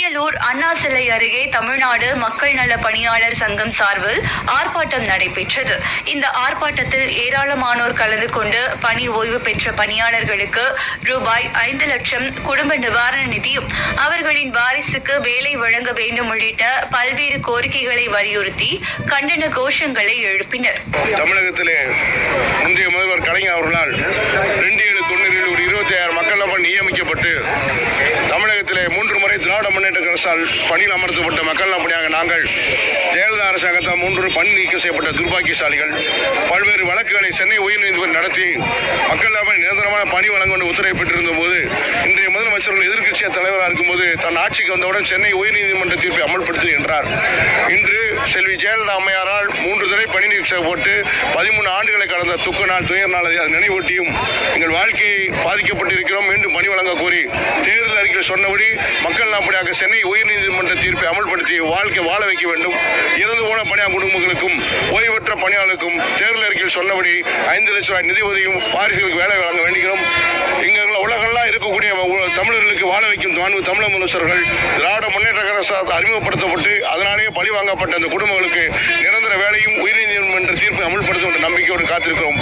அரியலூர் அண்ணா சிலை அருகே தமிழ்நாடு மக்கள் நல பணியாளர் சங்கம் சார்பில் ஆர்ப்பாட்டம் நடைபெற்றது. இந்த ஆர்ப்பாட்டத்தில் ஏராளமானோர் கலந்து கொண்டு பணி ஓய்வு பெற்ற பணியாளர்களுக்கு ரூபாய் 5 லட்சம் குடும்ப நிவாரண நிதியும் அவர்களின் வாரிசுக்கு வேலை வழங்க வேண்டும் உள்ளிட்ட பல்வேறு கோரிக்கைகளை வலியுறுத்தி கண்டன கோஷங்களை எழுப்பினர். தமிழகத்திலே முந்தைய முதல்வர் கலைஞர் அவர்களால் 2790 ஒரு 26 மக்கள் நபர் நியமிக்கப்பட்டு தமிழகத்திலே 3 முறை திராவிட முன்னேற்ற அரசால் பணியில் அமர்த்தப்பட்ட மக்கள் நபடியாக நாங்கள் ஜெயலலிதா அரசாங்கத்தால் 3 பணி நீக்கம் செய்யப்பட்ட துர்பாக்கியசாலிகள் பல்வேறு வழக்குகளை சென்னை உயர்நீதிமன்றம் நடத்தி மக்கள் நபர் நிரந்தரமான பணி வழங்க உத்தரவை பெற்றிருந்த போது இன்றைய முதலமைச்சர்கள் எதிர்க்கட்சி தலைவராக இருக்கும்போது தன் ஆட்சிக்கு வந்தவுடன் சென்னை உயர்நீதிமன்ற தீர்ப்பை அமல்படுத்து என்றார். இன்று செல்வி ஜெயலலிதா அம்மையாரால் 3 தடவை பணி நீக்கம் செய்யப்பட்டு 13 ஆண்டுகளை கடந்த துக்க நாள் துயர் நாள் அதை நினைவூட்டியும் எங்கள் வாழ்க்கையை பாதிக்கப்பட்டிருக்கிறோம் மீண்டும் பணி வழங்க கோரி தேர்தல் அறிக்கையில் சொன்னபடி மக்கள் நாப்படியாக சென்னை உயர்நீதிமன்ற தீர்ப்பை அமல்படுத்தி வாழ்க்கை வாழ வைக்க வேண்டும். இறந்து போன பணியாளர் குடும்பங்களுக்கும் ஓய்வற்ற பணியாளருக்கும் தேர்தல் அறிக்கையில் சொன்னபடி 5 லட்சம் ரூபாய் நிதி உதவியும் வாரிசுகளுக்கு வேலை வழங்க வேண்டுகிறோம். எங்கள் உலகெல்லாம் இருக்கக்கூடிய தமிழர்களுக்கு வாழ வைக்கும் தமிழக முதலமைச்சர்கள் திராவிட முன்னேற்ற அரசால் அறிமுகப்படுத்தப்பட்டு அதனாலேயே பழி வாங்கப்பட்ட அந்த குடும்பங்களுக்கு நிரந்தர வேலையும் உயர்நீதிமன்ற தீர்ப்பை அமல்படுத்தும் என்ற நம்பிக்கையோடு காத்திருக்கிறோம்.